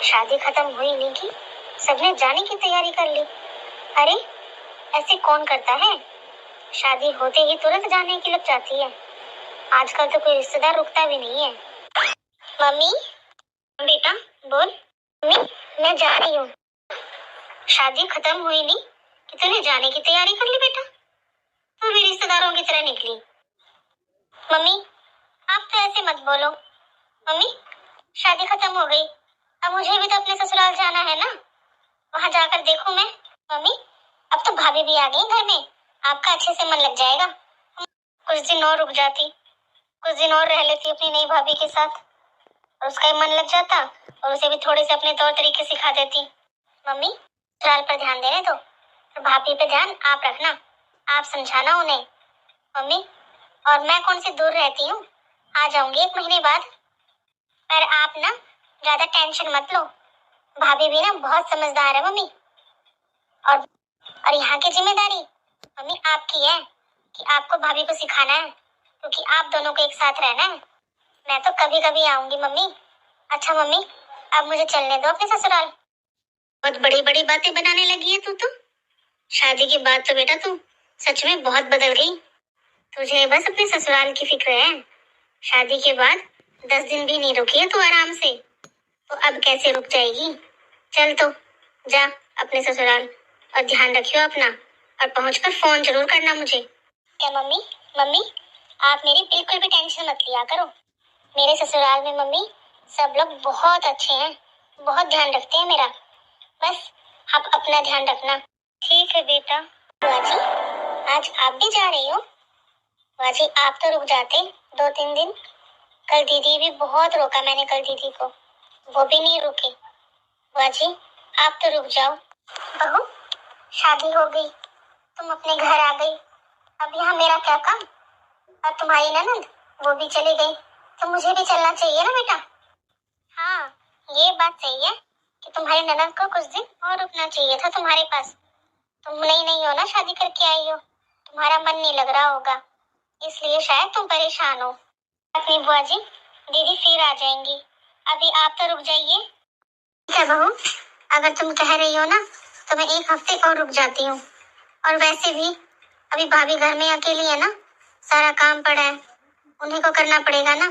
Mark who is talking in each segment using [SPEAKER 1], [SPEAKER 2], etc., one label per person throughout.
[SPEAKER 1] शादी खत्म हुई नहीं कि सबने जाने की तैयारी कर ली। अरे ऐसे कौन करता है? शादी होते ही तुरंत जाने की लग जाती है। आजकल तो कोई रिश्तेदार रुकता भी नहीं है। मम्मी, बेटा बोल। मम्मी, मैं जा रही हूँ। शादी खत्म हुई नहीं कि तूने जाने की तैयारी कर ली बेटा? तू भी रिश्तेदारों की तरह निकली। मम्मी, आप तो ऐसे मत बोलो। मम्मी, शादी खत्म हो गई, अब मुझे भी तो अपने ससुराल जाना है ना, वहां जाकर देखूं मैं। मम्मी, अब तो भाभी भी आ गई घर में, आपका अच्छे से मन लग जाएगा। कुछ दिन और रुक जाती, कुछ दिन और रह लेती अपनी नई भाभी के साथ, और उसका ही मन लग जाता और उसे भी थोड़े से अपने तौर तरीके सिखा देती। मम्मी, ससुराल पर ध्यान देने दो, तो भाभी पे ध्यान आप रखना, आप समझाना उन्हें। मम्मी, और मैं कौन सी दूर रहती हूँ, आ जाऊंगी 1 महीने बाद। पर आप ना ज्यादा टेंशन मत लो, भाभी भी ना बहुत समझदार है मम्मी। और यहाँ की जिम्मेदारी मम्मी आपकी है कि आपको भाभी को सिखाना है, क्योंकि आप दोनों को एक साथ रहना है। मैं तो कभी कभी आऊंगी मम्मी। अच्छा मम्मी, अब मुझे चलने दो अपने ससुराल। बहुत बड़ी बड़ी बातें बनाने लगी है तू तो। शादी के बाद तो बेटा तू सच में बहुत बदल गई। तुझे बस अपने ससुराल की फिक्र है। शादी के बाद 10 दिन भी नहीं रुकी है तू आराम से, तो अब कैसे रुक जाएगी? चल तो जा अपने ससुराल, और ध्यान रखियो अपना, और पहुंचकर फोन जरूर करना मुझे। क्या मम्मी? मम्मी, आप मेरी बिल्कुल भी टेंशन मत लिया करो। मेरे ससुराल में मम्मी सब लोग बहुत अच्छे हैं, बहुत ध्यान रखते हैं मेरा। बस आप अपना ध्यान रखना। ठीक है बेटा। बुआ जी, आज आप भी जा रही हो? बुआ जी, आप तो रुक जाते 2-3 दिन। कल दीदी भी बहुत रोका मैंने, कल दीदी को, वो भी नहीं रुकी। बुआ जी, आप तो रुक जाओ। बहू, शादी हो गई, तुम अपने घर आ गई, अब यहाँ मेरा क्या काम? और तुम्हारी ननद वो भी चली गई, तो मुझे भी चलना चाहिए ना बेटा। हाँ, ये बात सही है कि तुम्हारी ननद को कुछ दिन और रुकना चाहिए था तुम्हारे पास। तुम नई नई हो ना, शादी करके आई हो, तुम्हारा मन नहीं लग रहा होगा, इसलिए शायद तुम परेशान हो। अपनी बुआ जी, दीदी फिर आ जाएंगी, अभी आप तो रुक जाइए। क्या बहू, अगर तुम कह रही हो ना, तो मैं 1 हफ्ते और रुक जाती हूँ। और वैसे भी अभी भाभी घर में अकेली है ना, सारा काम पड़ा है, उन्हीं को करना पड़ेगा ना,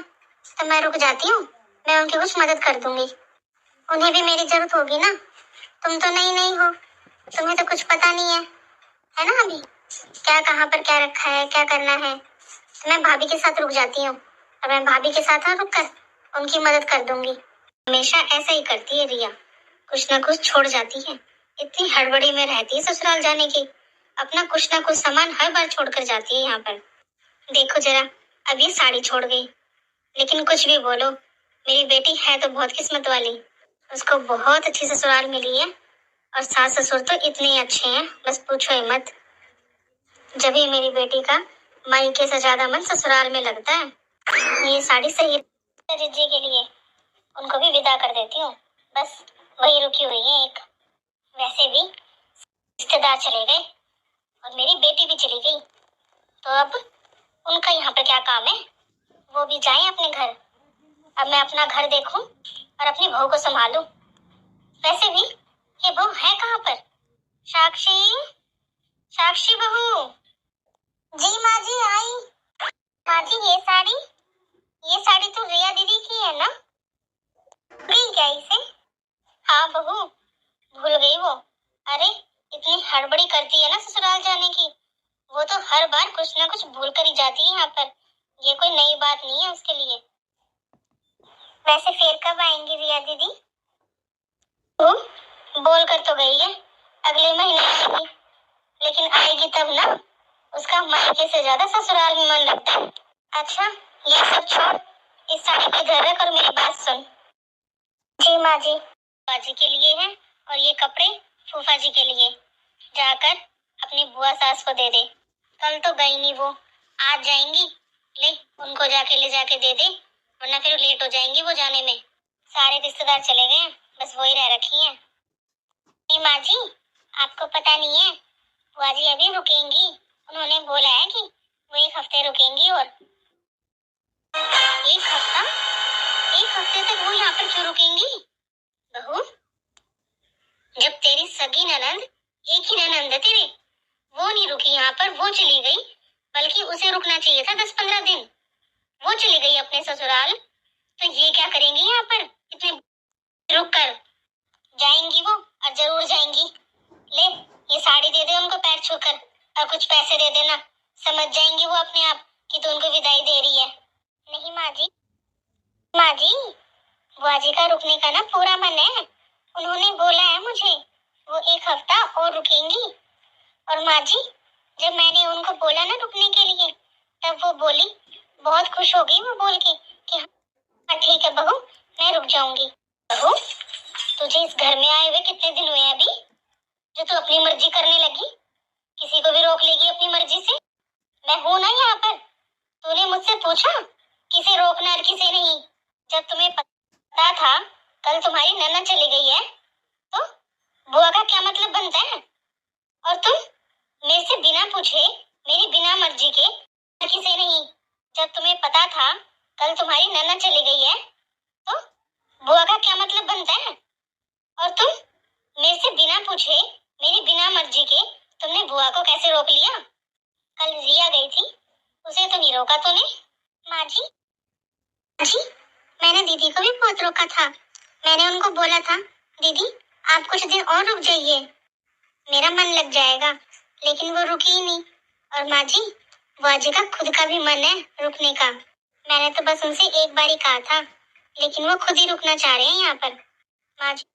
[SPEAKER 1] तो मैं रुक जाती हूँ। मैं उनकी कुछ मदद कर दूंगी, उन्हें भी मेरी जरूरत होगी ना। तुम तो नई नई हो, तुम्हें तो कुछ पता नहीं है ना अभी, क्या कहाँ पर क्या रखा है, क्या करना है। तो मैं भाभी के साथ रुक जाती हूँ, और मैं भाभी के साथ रुक कर उनकी मदद कर दूंगी। हमेशा ऐसा ही करती है रिया, कुछ ना कुछ छोड़ जाती है, इतनी हड़बड़ी में रहती है ससुराल जाने की, अपना कुछ ना कुछ सामान हर बार छोड़कर जाती है यहाँ पर। देखो जरा, अब ये साड़ी छोड़ गई, लेकिन कुछ भी बोलो, मेरी बेटी है तो बहुत किस्मत वाली, उसको बहुत अच्छी ससुराल मिली है, और सास ससुर तो इतने अच्छे हैं, बस पूछो ही मत। जब ही मेरी बेटी का मायके से ज्यादा मन ससुराल में लगता है। ये साड़ी सही जीजी के लिए, उनको भी विदा कर देती हूँ, बस वही रुकी हुई है एक। वैसे भी रिश्तेदार चले गए और मेरी बेटी भी चली गई, तो अब उनका यहाँ पे क्या काम है, वो भी जाएं अपने घर। अब मैं अपना घर देखूं और अपनी बहू को संभालूं। वैसे भी ये बहू है कहाँ पर? साक्षी, साक्षी बहू। जी माँ जी, आई। माँ जी, ये साड़ी तो रिया दीदी की है ना? गई क्या इसे? हाँ बहू, भूल गई वो। अरे इतनी हड़बड़ी करती है ना ससुराल जाने की, वो तो हर बार कुछ ना कुछ भूल कर ही जाती है यहाँ पर, ये कोई नई बात नहीं है उसके लिए। वैसे फिर कब आएंगी रिया दीदी? वो बोल कर तो गई है अगले महीने आएगी, लेकिन आएगी तब ना, उसका मायके से ज्यादा ससुराल में मन लगता है। अच्छा, ये सब छोड़, इस साड़ी की इधर रख और मेरी बात सुन। जी माँ जी। बुआ जी के लिए है, और ये कपड़े फूफा जी के लिए, जाकर अपनी बुआ सास को दे दे। कल तो गई नहीं वो, आज जाएंगी, ले उनको जाके ले जाके दे दे, वरना फिर लेट हो जाएंगी वो जाने में। सारे रिश्तेदार चले गए हैं, बस वही रह रखी हैं। नहीं माँ जी, आपको पता नहीं है, बुआ जी अभी रुकेंगी, उन्होंने बोला है कि वो 1 हफ्ते रुकेंगी। और 1 हफ्ता? 1 हफ्ते तक वो यहाँ पर क्यों रुकेंगी? बहू, सगी ननंद, एक ही ननंद है तेरे, वो नहीं रुकी यहाँ पर, वो चली गई, बल्कि उसे रुकना चाहिए था 10-15 दिन। वो चली गई अपने ससुराल, तो ये क्या करेंगी यहाँ पर इतने रुक कर? जाएंगी वो, और जरूर जाएंगी। ले, ये साड़ी दे दे उनको पैर छूकर, और कुछ पैसे दे देना, समझ जाएंगी वो अपने आप कि तू उनको विदाई दे रही है। नहीं माँ जी, माँ जी, बुआ जी का रुकने का ना पूरा मन है, उन्होंने बोला है मुझे, वो 1 हफ्ता और रुकेंगी। और माँ जी, जब मैंने उनको बोला ना रुकने के लिए, तब वो बोली, बहुत खुश हो गई वो बोल के कि हाँ ठीक है बहू, मैं रुक जाऊंगी। बहू, तुझे इस घर में आए हुए कितने दिन हुए हैं अभी, जो तू अपनी मर्जी करने लगी? किसी को भी रोक लेगी अपनी मर्जी से? मैं हूं ना यहाँ पर, तूने मुझसे पूछा किसे रोकना और किसे नहीं? जब तुम्हें पता था कल तुम्हारी नन्ना चली गई है, तो बुआ का क्या मतलब बनता है? और तुम मेरे से बिना पूछे, मेरी बिना मर्जी के किसे नहीं, जब तुम्हें पता था कल तुम्हारी नन्ना चली गई है, तो बुआ का क्या मतलब बनता है? और तुम मेरे से बिना पूछे, मेरी बिना मर्जी के तुमने बुआ को कैसे रोक लिया? कल रिया गई थी, उसे तो नहीं रोका तूने? माँ जी, मैंने दीदी को भी बहुत रोका था। मैंने उनको बोला था, दीदी आप कुछ दिन और रुक जाइए, मेरा मन लग जाएगा, लेकिन वो रुकी ही नहीं। और माँ जी, बुआ जी का खुद का भी मन है रुकने का। मैंने तो बस उनसे एक बार ही कहा था, लेकिन वो खुद ही रुकना चाह रहे हैं यहाँ पर। माँ जी,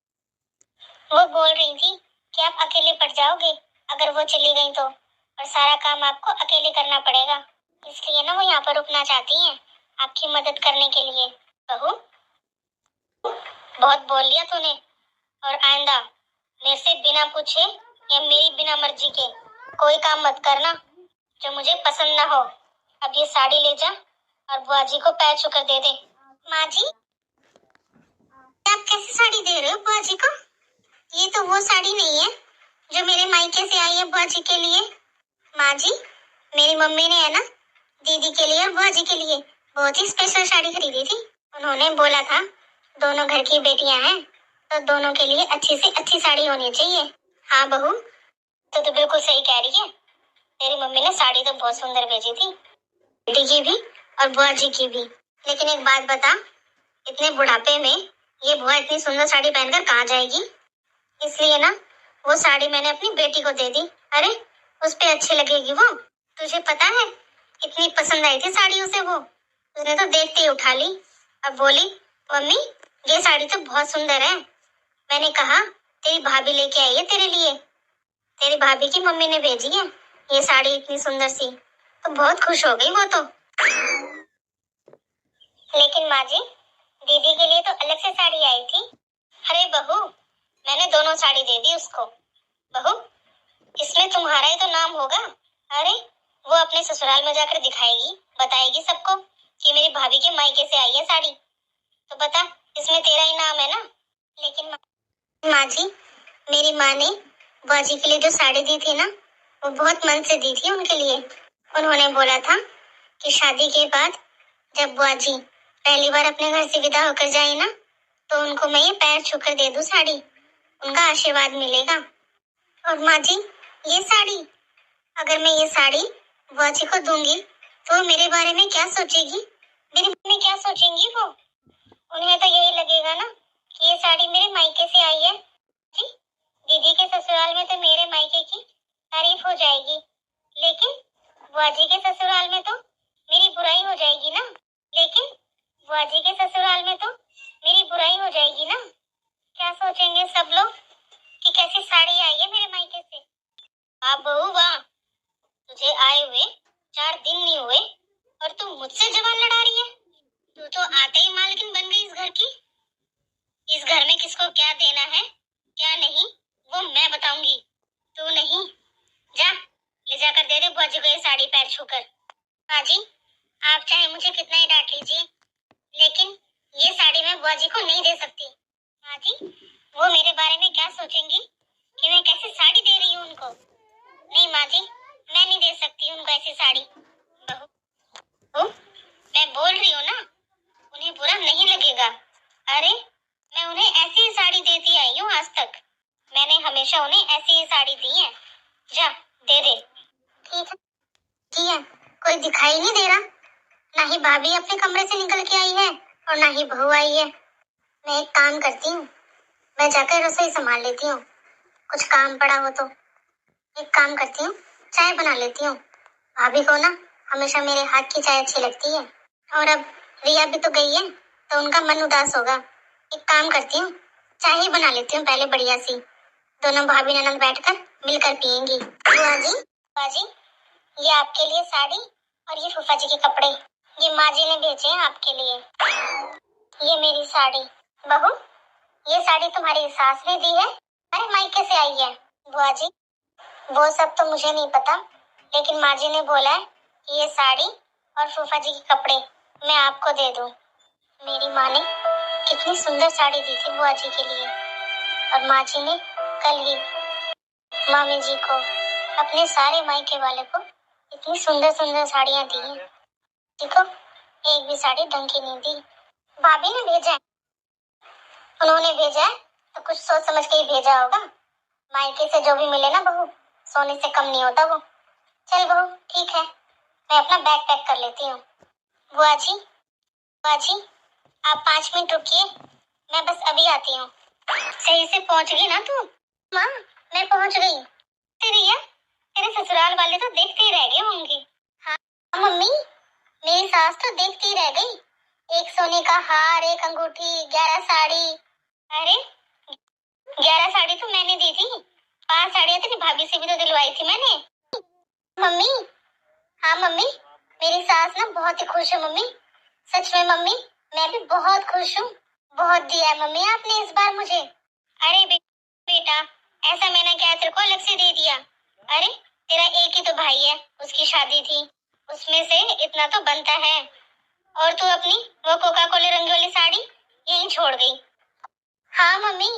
[SPEAKER 1] वो बोल रही थी कि आप अकेले पड़ जाओगे अगर वो चली गई तो, और सारा काम आपको अकेले करना पड़ेगा, इसलिए ना वो यहाँ पर रुकना चाहती हैं, आपकी मदद करने के लिए। बहू, बहुत बोल लिया तूने, और आइंदा मेरे से बिना पूछे या मेरी बिना मर्जी के कोई काम मत करना जो मुझे पसंद ना हो। अब ये साड़ी ले जा और बुआ जी को पैर छूकर दे दे। माँ जी, आप कैसे साड़ी दे रहे हो बुआ जी को? ये तो वो साड़ी नहीं है जो मेरे मायके से आई है बुआ जी के लिए। माँ जी, मेरी मम्मी ने है ना दीदी के लिए और बुआ जी के लिए बहुत ही स्पेशल साड़ी खरीदी थी। उन्होंने बोला था दोनों घर की बेटियां हैं, तो दोनों के लिए अच्छी से अच्छी साड़ी होनी चाहिए। हाँ बहू, तो बिल्कुल सही कह रही है, तेरी मम्मी ने साड़ी तो बहुत सुंदर भेजी थी, बेटी की भी और बुआ जी की भी। लेकिन एक बात बता, इतने बुढ़ापे में ये बुआ इतनी सुंदर साड़ी पहनकर कहाँ जाएगी? इसलिए ना वो साड़ी मैंने अपनी बेटी को दे दी। अरे, उस पे अच्छी लगेगी वो, तुझे पता है इतनी पसंद आई थी साड़ी उसे, वो उसने तो देखते ही उठा ली। अब बोली, मम्मी ये साड़ी तो बहुत सुंदर है। मैंने कहा तेरी भाभी लेके आई है तेरे लिए, तेरी भाभी की मम्मी ने भेजी है ये साड़ी इतनी सुंदर सी, तो बहुत खुश हो गई वो तो। लेकिन माँ जी, दीदी के लिए तो अलग से साड़ी आई थी। अरे बहू, मैंने दोनों साड़ी दे दी उसको। बहू, इसमें तुम्हारा ही तो नाम होगा। अरे, वो अपने ससुराल में जाकर दिखाएगी, बताएगी सबको कि मेरी भाभी के मायके से आई है साड़ी, तो बता इसमें तेरा ही नाम है ना। लेकिन माँ जी, मेरी माँ ने बुआ जी के लिए जो साड़ी दी थी ना, वो बहुत मन से दी थी उनके लिए। उन्होंने बोला था कि शादी के बाद जब बुआ जी पहली बार अपने घर से विदा होकर जाए ना, तो उनको मैं ये पैर छूकर दे दूं साड़ी, उनका आशीर्वाद मिलेगा। और माँ जी, ये साड़ी, अगर मैं ये साड़ी बुआ जी को दूंगी तो वो मेरे बारे में क्या सोचेगी, मेरे बारे में क्या सोचेंगी वो? उन्हें तो यही लगेगा ना कि ये साड़ी मेरे मायके से आई है। जी, दीदी के ससुराल में तो मेरे मायके की तारीफ हो जाएगी, लेकिन बुआ जी के ससुराल में तो मेरी बुराई हो जाएगी ना। लेकिन बुआ जी के ससुराल में तो मेरी बुराई हो जाएगी ना। क्या सोचेंगे सब लोग कि कैसी साड़ी आई है मेरे मायके से। वाह बहू वाह, तुझे आए हुए 4 दिन नहीं हुए और तू मुझसे जबान लड़ा रही है। तू तो आते ही मालकिन बन गई इस घर की। इस घर में किसको क्या देना है क्या नहीं, वो मैं बताऊंगी, तू नहीं। जा, ले जाकर दे दे बुआ जी को ये साड़ी पैर छूकर। माँ जी, आप चाहे मुझे कितना ही डांट लीजिए, लेकिन ये साड़ी मैं बुआ जी को नहीं दे सकती। माँ जी, वो मेरे बारे में क्या सोचेंगी कि मैं कैसी साड़ी दे रही हूँ उनको। नहीं माँ जी, मैं नहीं दे सकती उनको ऐसी साड़ी। बहू, मैं बोल रही हूँ ना, उन्हें बुरा नहीं लगेगा। अरे, मैं उन्हें ऐसी ही साड़ी देती आई हूँ आज तक। मैंने हमेशा हमेशा उन्हें ऐसी ही साड़ी दी है। जा दे दे। ठीक है, ठीक है। कोई दिखाई नहीं दे रहा, ना ही भाभी अपने कमरे से निकल के आई है और ना ही बहू आई है। मैं एक काम करती हूँ, मैं जाकर रसोई संभाल लेती हूँ। कुछ काम पड़ा हो तो एक काम करती हूँ, चाय बना लेती हूँ। भाभी को ना हमेशा मेरे हाथ की चाय अच्छी लगती है, और अब रिया भी तो गई है तो उनका मन उदास होगा। एक काम करती हूँ, चाय ही बना लेती हूँ पहले बढ़िया सी। दोनों भाभी ननद बैठकर मिलकर पियेंगी। बुआ जी, ये आपके लिए साड़ी और ये फूफा जी के कपड़े, ये माँ जी ने भेजे हैं आपके लिए। ये मेरी साड़ी। बहू, ये साड़ी तुम्हारी सास ने दी है, अरे मायके से आई है। बुआ जी, वो सब तो मुझे नहीं पता, लेकिन माँ जी ने बोला है कि ये साड़ी और फूफा जी के कपड़े मैं आपको दे दूं। मेरी माँ ने कितनी सुंदर साड़ी दी थी बुआ जी के लिए, और माँ जी ने कल ही मामी जी को, अपने सारे मायके वाले को इतनी सुंदर सुंदर साड़ियाँ दी हैं। देखो, एक भी साड़ी ढंग की नहीं दी। भाभी ने भेजा है, उन्होंने भेजा है तो कुछ सोच समझ के ही भेजा होगा। मायके से जो भी मिले ना बहू, सोने से कम नहीं होता वो। चल बहू, ठीक है, मैं अपना बैग पैक कर लेती हूँ। बुआ जी, आप 5 मिनट रुकिए, मैं बस अभी आती हूँ। सही से पहुँच गई ना तू? माँ, मैं पहुँच गई। तेरी तेरे ससुराल वाले तो देखते ही रह गए होंगे। हाँ मम्मी, मेरी सास तो देखती रह गई। एक सोने का हार, एक अंगूठी, 11 साड़ी। अरे 11 साड़ी तो मैंने दी थी, 5 साड़ियाँ तेरी भाभी से भी तो दिलवाई थी मैंने। मम्मी, हाँ मम्मी, मेरी सास ना बहुत ही खुश है मम्मी। सच में मम्मी, मैं भी बहुत खुश हूँ। बहुत दिया है मम्मी आपने इस बार मुझे। अरे बेटा, ऐसा मैंने क्या तेरे को अलग से दे दिया? अरे तेरा एक ही तो भाई है, उसकी शादी थी, उसमें से इतना तो बनता है। और तू अपनी वो कोका कोला रंग वाली साड़ी यहीं छोड़ गई। हाँ मम्मी,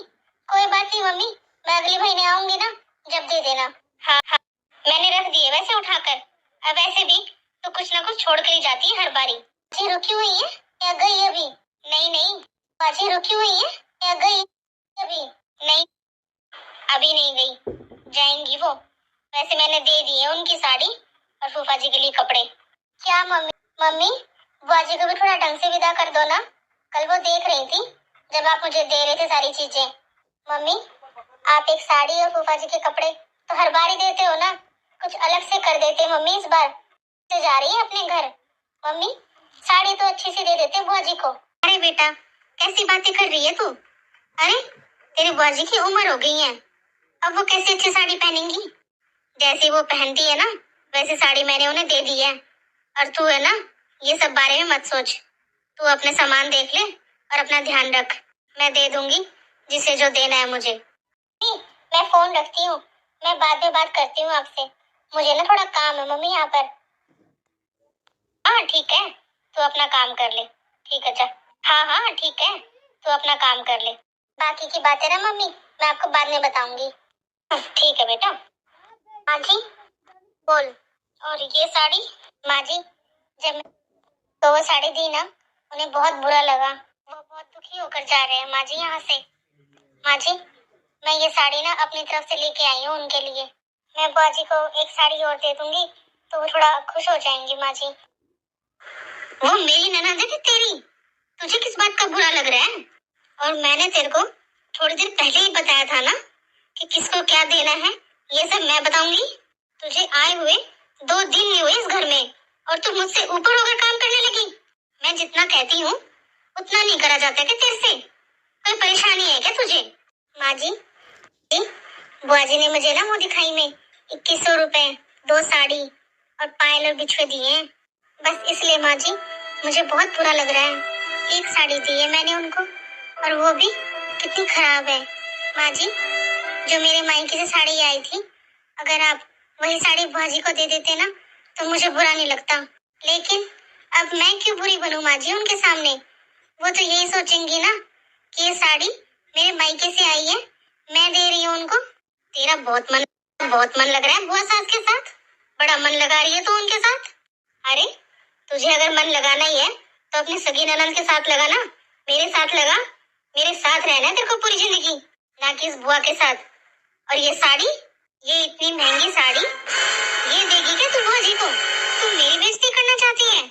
[SPEAKER 1] कोई बात नहीं मम्मी, मैं अगले महीने आऊंगी ना, जब दे देना। हाँ हाँ, मैंने रख दिए वैसे उठाकर। अब वैसे भी तो कुछ ना कुछ छोड़ कर ही जाती है हर बारी। जी रुकी हुई है या गई अभी? नहीं, बाजी रुकी हुई है या गई अभी? नहीं, अभी नहीं गई, जाएंगी वो। वैसे मैंने दे दी है उनकी साड़ी और फूफा जी के लिए कपड़े। क्या मम्मी? मम्मी, बुआ जी को भी थोड़ा ढंग से विदा कर दो ना। कल वो देख रही थी जब आप मुझे दे रहे थे सारी चीजें। मम्मी, आप एक साड़ी और फूफा जी के कपड़े तो हर बार ही देते हो ना, कुछ अलग से कर देते मम्मी। इस बार से जा रही है अपने घर। मम्मी, साड़ी तो अच्छी सी दे देते बुआ जी को। अरे बेटा, कैसी बातें कर रही है तू? अरे तेरी बुआ जी की उम्र हो गई है, अब वो कैसे अच्छी साड़ी पहनेंगी? जैसी वो पहनती है ना, वैसी साड़ी मैंने उन्हें दे दी है। और तू है ना, ये सब बारे में मत सोच। तू अपने सामान देख ले और अपना ध्यान रख। मैं दे दूंगी जिसे जो देना है मुझे। नहीं, मैं फोन रखती हूँ, मैं बाद में बात करती हूँ आपसे। मुझे ना थोड़ा काम है मम्मी यहाँ पर। हाँ ठीक है, तू अपना काम कर ले। ठीक है, जा। हाँ ठीक है, तू अपना काम कर ले। बाकी की बातें ना मम्मी, मैं आपको बाद में बताऊंगी। ठीक है बेटा। माँ जी, बोल। और ये साड़ी? माँ जी, जब तो वो साड़ी दी ना, उन्हें बहुत बुरा लगा। वो बहुत दुखी होकर जा रहे हैं माँ जी यहाँ से। माँ जी, मैं ये साड़ी ना अपनी तरफ से लेके आई हूँ उनके लिए। मैं बुआ जी को एक साड़ी और दे दूंगी तो वो थोड़ा खुश हो जाएंगी माँ जी। वो मेरी ननद है तेरी, तुझे किस बात का बुरा लग रहा है? और मैंने तेरे को थोड़ी देर पहले ही बताया था ना कि किसको क्या देना है, ये सब मैं बताऊंगी। तुझे आए हुए 2 दिन नहीं हुए इस घर में और तू मुझसे ऊपर होकर काम करने लगी। मैं जितना कहती हूँ उतना नहीं करा जाता क्या तेरे से? कोई परेशानी है क्या तुझे? माँ जी, बुआ जी ने मुझे ना वो दिखाई में 2100 रुपए, 2 साड़ी और पायल और बिछुए दिए हैं। बस इसलिए माँ जी, मुझे बहुत बुरा लग रहा है। एक साड़ी दी है मैंने उनको और वो भी कितनी खराब है। माँ जी, जो मेरे मायके से साड़ी आई थी, अगर आप वही साड़ी बुआ जी को दे देते ना तो मुझे बुरा नहीं लगता। लेकिन अब मैं क्यों बुरी बनूं माँ जी उनके सामने? वो तो यही सोचेंगी ना कि ये साड़ी मेरे मायके से आई है, मैं दे रही हूँ उनको। तेरा बहुत मन लग रहा है बुआ सास के साथ। बड़ा मन लगा रही है तू उनके साथ। अरे तुझे अगर मन लगाना ही है तो अपनी सगी ननद के साथ लगा ना, मेरे साथ लगा। मेरे साथ रहना है तेरे को पूरी जिंदगी, ना कि इस बुआ के साथ। और ये साड़ी, ये इतनी महंगी साड़ी, ये देगी क्या तू बुआ जी को? तू मेरी बेइज्जती करना चाहती है?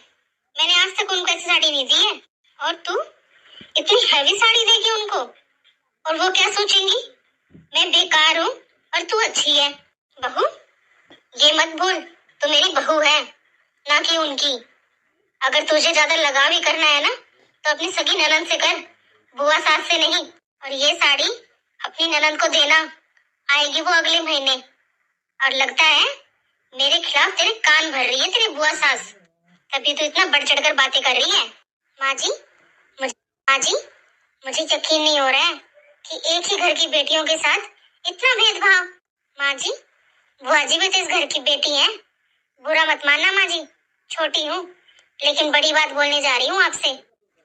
[SPEAKER 1] मैंने आज तक उनको ऐसी साड़ी नहीं दी है। और तू इतनी हैवी साड़ी देगी उनको, और वो क्या सोचेंगी? मैं बेकार हूँ और तू अच्छी है। बहू, ये मत भूल, तू मेरी बहू है, ना कि उनकी। अगर तुझे ज्यादा लगाव ही करना है ना, तो अपनी सगी ननद से कर, बुआ सास से नहीं। और ये साड़ी अपनी ननद को देना, आएगी वो अगले महीने। और लगता है मेरे खिलाफ तेरे कान भर रही है तेरी बुआ सास, तभी तो इतना बढ़ चढ़कर बातें कर रही है। माँ जी, माँ जी, मुझे यकीन नहीं हो रहा है कि एक ही घर की बेटियों के साथ इतना भेदभाव। माँ जी, बुआ जी भी तो इस घर की बेटी है, बुरा मत मानना माँ जी, छोटी हूँ लेकिन बड़ी बात बोलने जा रही हूँ आपसे।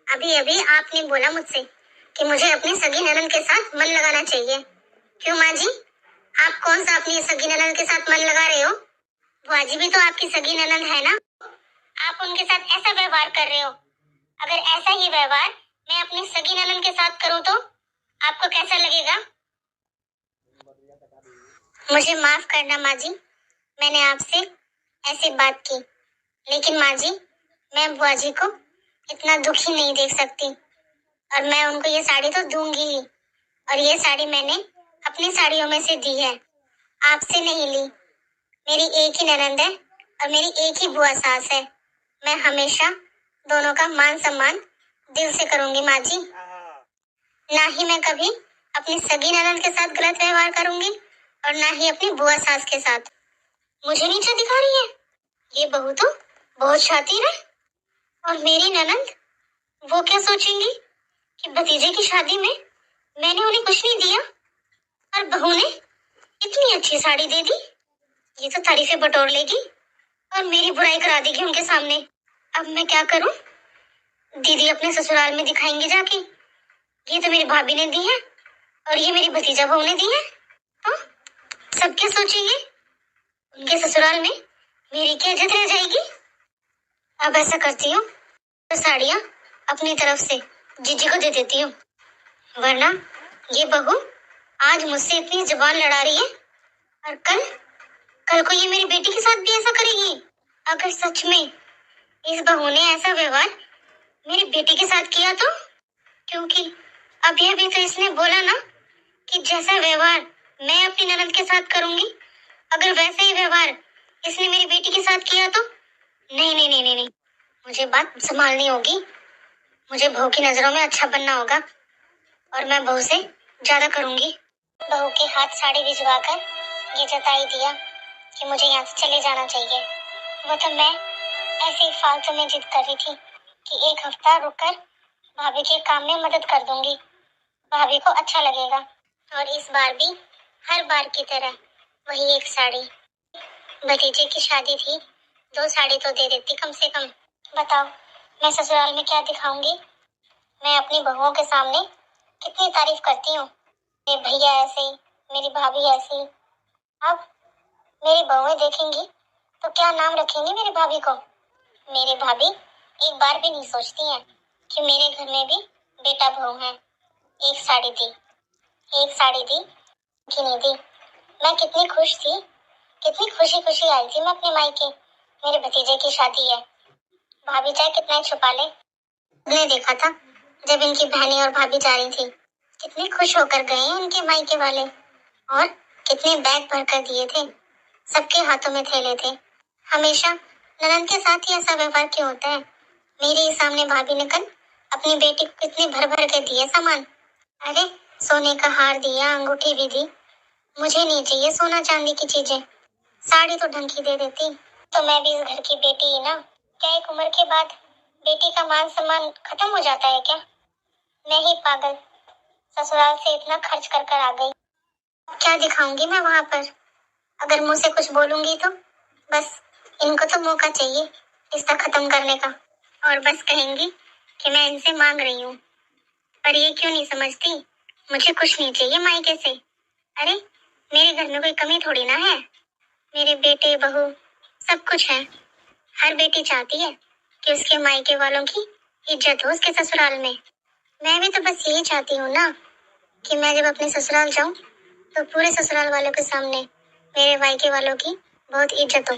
[SPEAKER 1] अभी अभी आपने बोला मुझसे कि मुझे अपनी सगी ननद के साथ मन लगाना चाहिए। क्यों माँ जी, आप कौन सा अपनी सगी ननद के साथ मन लगा रहे हो? बुआ जी भी तो आपकी सगी ननद है ना, आप उनके साथ ऐसा व्यवहार कर रहे हो। अगर ऐसा ही व्यवहार मैं अपनी सगी ननद के साथ करूँ तो आपको कैसा लगेगा? मुझे माफ करना माँ जी, मैंने आपसे ऐसी बात की, लेकिन माँ जी, मैं बुआ जी को इतना दुखी नहीं देख सकती, और मैं उनको ये साड़ी तो दूंगी ही। और ये साड़ी मैंने अपनी साड़ियों में से दी है, आपसे नहीं ली। मेरी एक ही ननद है और मेरी एक ही बुआ सास है। मैं हमेशा दोनों का मान सम्मान दिल से करूंगी माँ जी। ना ही मैं कभी अपनी सगी ननद के साथ गलत व्यवहार करूंगी और ना ही अपनी बुआ सास के साथ। मुझे नीचा दिखा रही है? ये बहू तो बहुत शातिर है। और मेरी ननद, वो क्या सोचेंगी कि भतीजे की शादी में मैंने उन्हें कुछ नहीं दिया और बहू ने इतनी अच्छी साड़ी दे दी। ये तो तारीफें बटोर लेगी और मेरी बुराई करा देगी उनके सामने। अब मैं क्या करूं? दीदी अपने ससुराल में दिखाएंगे जाके, ये तो मेरी भाभी ने दी है और ये मेरी भतीजा बहू ने दी है। तो सब क्या सोचेंगे? उनके ससुराल में मेरी क्या इज्जत रह जाएगी? अब ऐसा करती हूँ, तो साड़ियाँ अपनी तरफ से जीजी को दे देती हूँ, वरना ये बहू आज मुझसे इतनी जुबान लड़ा रही है और कल कल को ये मेरी बेटी के साथ भी ऐसा करेगी। अगर सच में इस बहू ने ऐसा व्यवहार मेरी बेटी के साथ किया तो, क्योंकि अभी अभी तो इसने बोला ना कि जैसा व्यवहार मैं अपनी ननद के साथ करूंगी, अगर वैसा ही व्यवहार इसने मेरी बेटी के साथ किया तो नहीं नहीं नहीं नहीं नहीं, मुझे बात संभालनी होगी। मुझे बहू की नजरों में अच्छा बनना होगा और मैं बहू से ज्यादा करूंगी। बहू के हाथ साड़ी भिजवा कर ये जता ही दिया कि मुझे यहाँ से चले जाना चाहिए। वो तो मैं ऐसे ही फालतू में जिद कर रही थी कि एक हफ्ता रुककर भाभी के काम में मदद कर दूंगी, भाभी को अच्छा लगेगा। और इस बार भी हर बार की तरह वही एक साड़ी। भतीजे की शादी थी, 2 साड़ी तो दे देती कम से कम। बताओ मैं ससुराल में क्या दिखाऊंगी? मैं अपनी बहुओं के सामने कितनी तारीफ करती हूँ, मेरे भैया ऐसे, मेरी भाभी ऐसी। अब मेरी बहुएं देखेंगी तो क्या नाम रखेंगी मेरी भाभी को? मेरी भाभी एक बार भी नहीं सोचती हैं कि मेरे घर में भी बेटा बहू है। एक साड़ी दी, एक साड़ी दी कि नहीं दी। मैं कितनी खुश थी, कितनी खुशी खुशी आई थी मैं अपने मायके। मेरे भतीजे की शादी है, भाभी चाहे कितना ही छुपा ले। ने देखा था जब इनकी बहनें और भाभी जा रही थी, कितने खुश होकर गए उनके मायके वाले, और कितने बैग भर कर दिए थे, सबके हाथों में थैले थे। हमेशा ननद के साथ ही ऐसा व्यवहार क्यों होता है? मेरे ही सामने भाभी ने कल अपनी बेटी को कितने भर भर के दिए सामान। अरे सोने का हार दिया, अंगूठी भी दी। मुझे नहीं चाहिए सोना चांदी की चीजें, साड़ी तो ढंग की दे देती तो मैं भी इस घर की बेटी ही ना। क्या एक उम्र के बाद बेटी का मान सम्मान खत्म हो जाता है क्या? मैं ही पागल ससुराल से इतना खर्च कर कर आ गई। क्या दिखाऊंगी मैं वहां पर? अगर मुंह से कुछ बोलूंगी तो बस इनको तो मौका चाहिए रिश्ता खत्म करने का, और बस कहेंगी कि मैं इनसे मांग रही हूँ। पर ये क्यों नहीं समझती, मुझे कुछ नहीं चाहिए मायके से। अरे मेरे घर में कोई कमी थोड़ी ना है, मेरे बेटे बहू सब कुछ है। हर बेटी चाहती है कि उसके मायके वालों की इज्जत हो उसके ससुराल में। मैं भी तो बस यही चाहती हूँ ना कि मैं जब अपने ससुराल जाऊं तो पूरे ससुराल वालों के सामने मेरे मायके वालों की बहुत इज्जत हो।